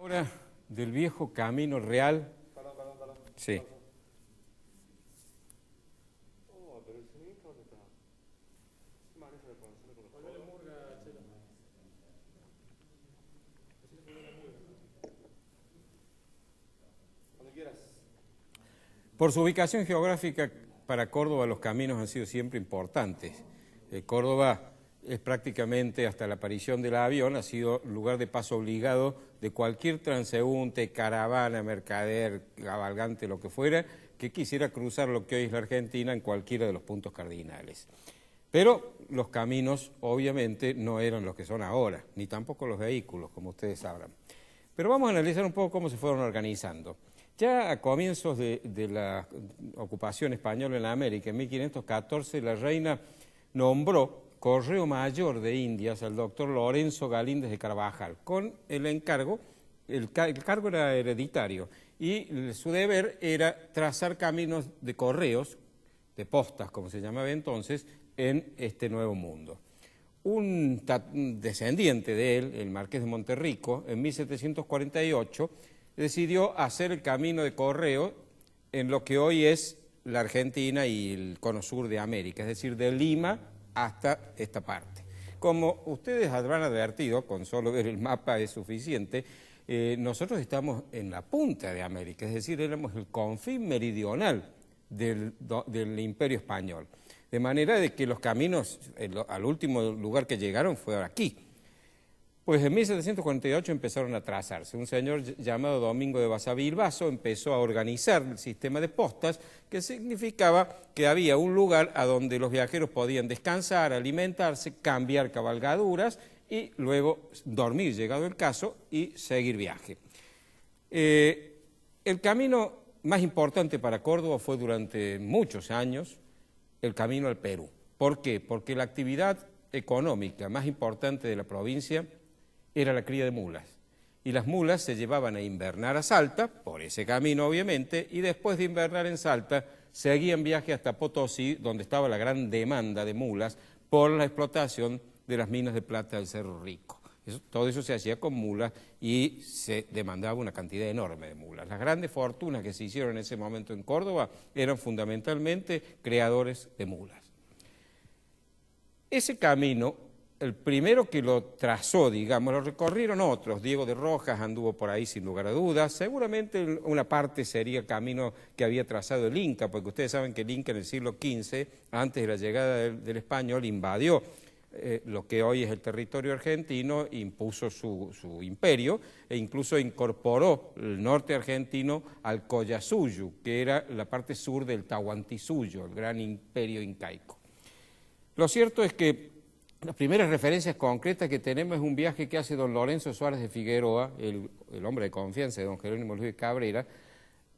Ahora del viejo camino real. Perdón. Sí. Oh, pero el señorito, ¿dónde está? ¿Qué maneja de conocerlo con los codos? Volvé la murga, Chela. Cuando quieras. Por su ubicación geográfica, para Córdoba los caminos han sido siempre importantes. Córdoba es prácticamente, hasta la aparición del avión, ha sido lugar de paso obligado de cualquier transeúnte, caravana, mercader, cabalgante, lo que fuera, que quisiera cruzar lo que hoy es la Argentina en cualquiera de los puntos cardinales. Pero los caminos, obviamente, no eran los que son ahora, ni tampoco los vehículos, como ustedes sabrán. Pero vamos a analizar un poco cómo se fueron organizando. Ya a comienzos de la ocupación española en la América, en 1514, la reina nombró correo mayor de Indias al doctor Lorenzo Galíndez de Carvajal, con el encargo, el cargo era hereditario, y su deber era trazar caminos de correos, de postas, como se llamaba entonces, en este nuevo mundo. Un descendiente de él, el marqués de Monterrico, en 1748, decidió hacer el camino de correo en lo que hoy es la Argentina y el cono sur de América, es decir, de Lima hasta esta parte. Como ustedes habrán advertido, con solo ver el mapa es suficiente, nosotros estamos en la punta de América, es decir, éramos el confín meridional del Imperio Español. De manera de que los caminos, al último lugar que llegaron fue aquí. Pues en 1748 empezaron a trazarse. Un señor llamado Domingo de Basavilbaso empezó a organizar el sistema de postas, que significaba que había un lugar a donde los viajeros podían descansar, alimentarse, cambiar cabalgaduras y luego dormir, llegado el caso, y seguir viaje. El camino más importante para Córdoba fue durante muchos años el camino al Perú. ¿Por qué? Porque la actividad económica más importante de la provincia era la cría de mulas, y las mulas se llevaban a invernar a Salta, por ese camino obviamente, y después de invernar en Salta, seguían viaje hasta Potosí, donde estaba la gran demanda de mulas por la explotación de las minas de plata del Cerro Rico. Todo eso se hacía con mulas y se demandaba una cantidad enorme de mulas. Las grandes fortunas que se hicieron en ese momento en Córdoba eran fundamentalmente creadores de mulas. Ese camino, el primero que lo trazó, digamos, lo recorrieron otros. Diego de Rojas anduvo por ahí sin lugar a dudas. Seguramente una parte sería el camino que había trazado el Inca, porque ustedes saben que el Inca en el siglo XV, antes de la llegada del español, invadió lo que hoy es el territorio argentino, impuso su imperio e incluso incorporó el norte argentino al Collasuyu, que era la parte sur del Tahuantinsuyo, el gran imperio incaico. Lo cierto es que las primeras referencias concretas que tenemos es un viaje que hace don Lorenzo Suárez de Figueroa, el hombre de confianza de don Jerónimo Luis de Cabrera,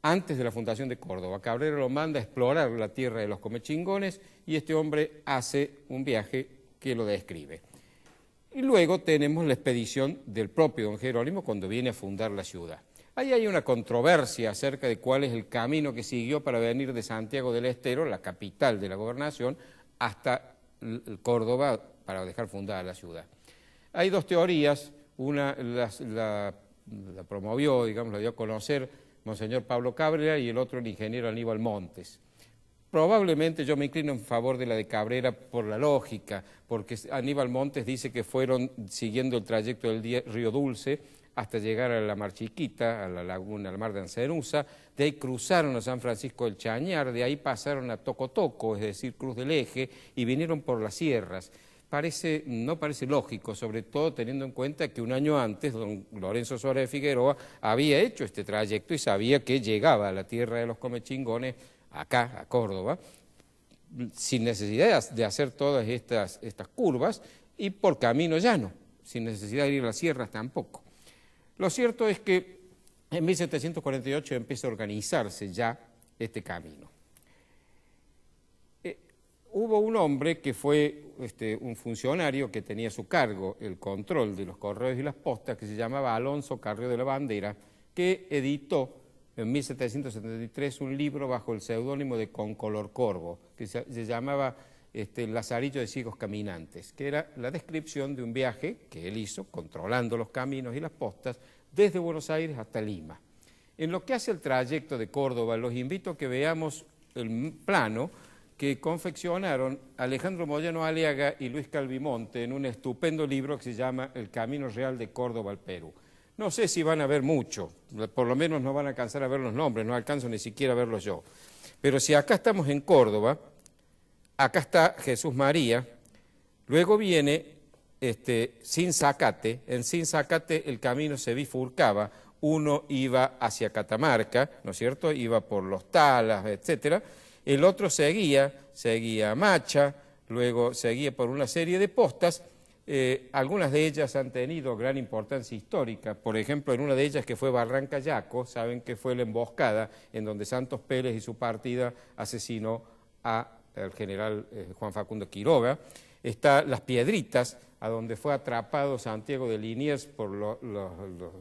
antes de la fundación de Córdoba. Cabrera lo manda a explorar la tierra de los comechingones y este hombre hace un viaje que lo describe. Y luego tenemos la expedición del propio don Jerónimo cuando viene a fundar la ciudad. Ahí hay una controversia acerca de cuál es el camino que siguió para venir de Santiago del Estero, la capital de la gobernación, hasta Córdoba para dejar fundada la ciudad. Hay dos teorías, una la promovió, digamos, la dio a conocer Monseñor Pablo Cabrera y el otro el ingeniero Aníbal Montes. Probablemente yo me inclino en favor de la de Cabrera por la lógica, porque Aníbal Montes dice que fueron siguiendo el trayecto del río Dulce hasta llegar a la Mar Chiquita, a la laguna, al mar de Ancerusa, de ahí cruzaron a San Francisco del Chañar, de ahí pasaron a Tocotoco, es decir, Cruz del Eje, y vinieron por las sierras. No parece lógico, sobre todo teniendo en cuenta que un año antes don Lorenzo Suárez de Figueroa había hecho este trayecto y sabía que llegaba a la tierra de los comechingones, acá, a Córdoba, sin necesidad de hacer todas estas curvas y por camino llano, sin necesidad de ir a las sierras tampoco. Lo cierto es que en 1748 empieza a organizarse ya este camino. Hubo un hombre que fue un funcionario que tenía a su cargo el control de los correos y las postas, que se llamaba Alonso Carrió de la Bandera, que editó en 1773 un libro bajo el seudónimo de Concolor Corvo, que se llamaba El Lazarillo de Ciegos Caminantes, que era la descripción de un viaje que él hizo, controlando los caminos y las postas, desde Buenos Aires hasta Lima. En lo que hace el trayecto de Córdoba, los invito a que veamos el plano que confeccionaron Alejandro Moyano Aliaga y Luis Calvimonte en un estupendo libro que se llama El Camino Real de Córdoba al Perú. No sé si van a ver mucho, por lo menos no van a alcanzar a ver los nombres, no alcanzo ni siquiera a verlos yo. Pero si acá estamos en Córdoba, acá está Jesús María, luego viene Sinzacate, en Sinzacate el camino se bifurcaba, uno iba hacia Catamarca, ¿no es cierto?, iba por los Talas, etcétera, el otro seguía a Macha, luego seguía por una serie de postas, algunas de ellas han tenido gran importancia histórica, por ejemplo, en una de ellas que fue Barranca Yaco, saben que fue la emboscada en donde Santos Pérez y su partida asesinó al general Juan Facundo Quiroga, está Las Piedritas, a donde fue atrapado Santiago de Liniers por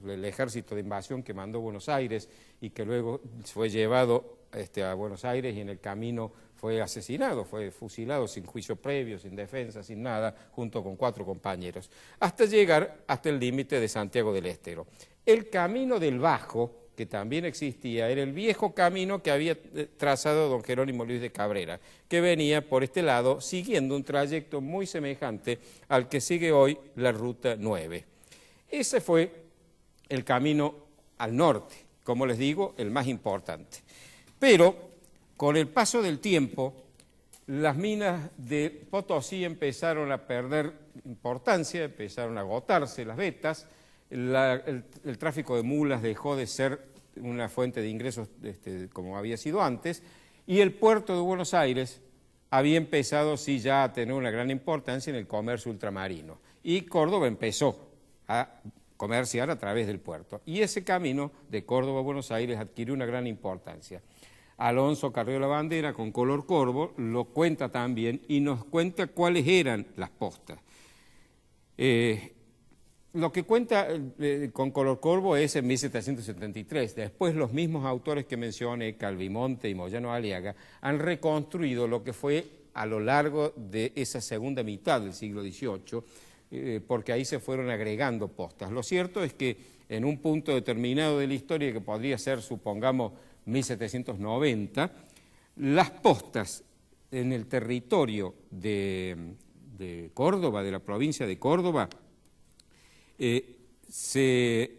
el ejército de invasión que mandó Buenos Aires y que luego fue llevado a Buenos Aires y en el camino fue asesinado, fue fusilado sin juicio previo, sin defensa, sin nada, junto con 4 compañeros, hasta llegar hasta el límite de Santiago del Estero. El camino del Bajo, que también existía, era el viejo camino que había trazado don Jerónimo Luis de Cabrera, que venía por este lado siguiendo un trayecto muy semejante al que sigue hoy la Ruta 9. Ese fue el camino al norte, como les digo, el más importante. Pero con el paso del tiempo, las minas de Potosí empezaron a perder importancia, empezaron a agotarse las vetas, el tráfico de mulas dejó de ser una fuente de ingresos como había sido antes, y el puerto de Buenos Aires había empezado sí ya a tener una gran importancia en el comercio ultramarino, y Córdoba empezó a comerciar a través del puerto, y ese camino de Córdoba a Buenos Aires adquirió una gran importancia. Alonso Carriola Bandera, con Color Corvo, lo cuenta también y nos cuenta cuáles eran las postas. Lo que cuenta con Color Corvo es en 1773. Después los mismos autores que mencioné, Calvimonte y Moyano Aliaga, han reconstruido lo que fue a lo largo de esa segunda mitad del siglo XVIII, porque ahí se fueron agregando postas. Lo cierto es que en un punto determinado de la historia, que podría ser, supongamos, 1790, las postas en el territorio de Córdoba, de la provincia de Córdoba, se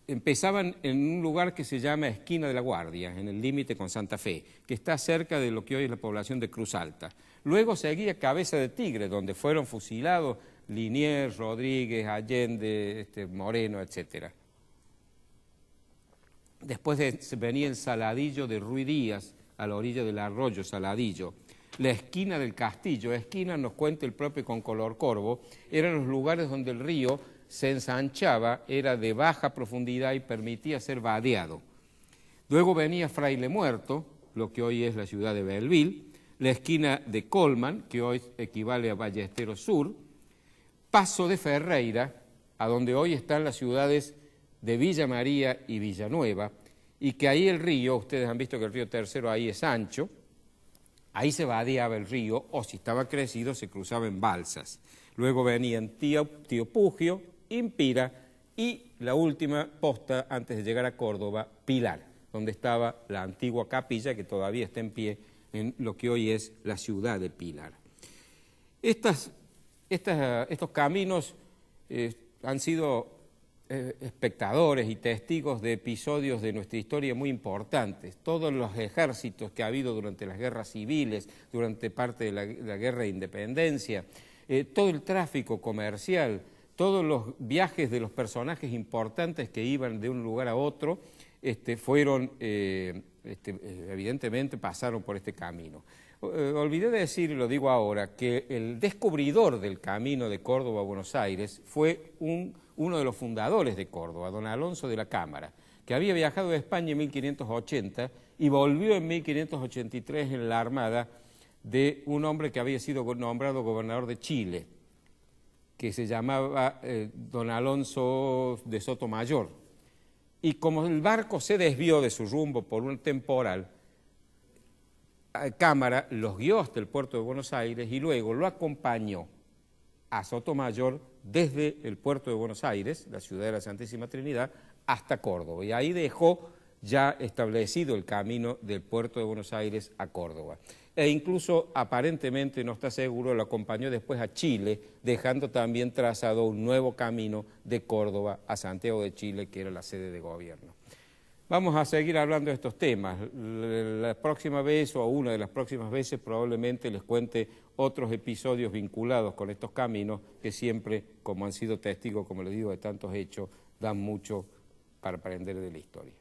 empezaban en un lugar que se llama Esquina de la Guardia, en el límite con Santa Fe, que está cerca de lo que hoy es la población de Cruz Alta. Luego seguía Cabeza de Tigre, donde fueron fusilados Liniers, Rodríguez, Allende, Moreno, etcétera. Después venía el Saladillo de Ruy Díaz, a la orilla del arroyo Saladillo. La esquina del castillo, esquina nos cuenta el propio con Color Corvo, eran los lugares donde el río se ensanchaba, era de baja profundidad y permitía ser vadeado. Luego venía Fraile Muerto, lo que hoy es la ciudad de Belleville, la esquina de Colman, que hoy equivale a Ballesteros Sur, Paso de Ferreira, a donde hoy están las ciudades de Villa María y Villanueva, y que ahí el río, ustedes han visto que el río Tercero ahí es ancho, ahí se vadeaba el río, o si estaba crecido se cruzaba en balsas. Luego venían Tío Pugio, Impira y la última posta antes de llegar a Córdoba, Pilar, donde estaba la antigua capilla que todavía está en pie en lo que hoy es la ciudad de Pilar. Estos caminos han sido espectadores y testigos de episodios de nuestra historia muy importantes. Todos los ejércitos que ha habido durante las guerras civiles, durante parte de la guerra de independencia, todo el tráfico comercial, todos los viajes de los personajes importantes que iban de un lugar a otro, evidentemente pasaron por este camino. Olvidé de decir, y lo digo ahora, que el descubridor del camino de Córdoba a Buenos Aires fue uno de los fundadores de Córdoba, don Alonso de la Cámara, que había viajado a España en 1580 y volvió en 1583 en la armada de un hombre que había sido nombrado gobernador de Chile, que se llamaba don Alonso de Sotomayor. Y como el barco se desvió de su rumbo por un temporal, Cámara los guió hasta el puerto de Buenos Aires y luego lo acompañó a Sotomayor desde el puerto de Buenos Aires, la ciudad de la Santísima Trinidad, hasta Córdoba. Y ahí dejó ya establecido el camino del puerto de Buenos Aires a Córdoba. E incluso aparentemente, no está seguro, lo acompañó después a Chile, dejando también trazado un nuevo camino de Córdoba a Santiago de Chile, que era la sede de gobierno. Vamos a seguir hablando de estos temas. La próxima vez o una de las próximas veces probablemente les cuente otros episodios vinculados con estos caminos que siempre, como han sido testigos, como les digo, de tantos hechos, dan mucho para aprender de la historia.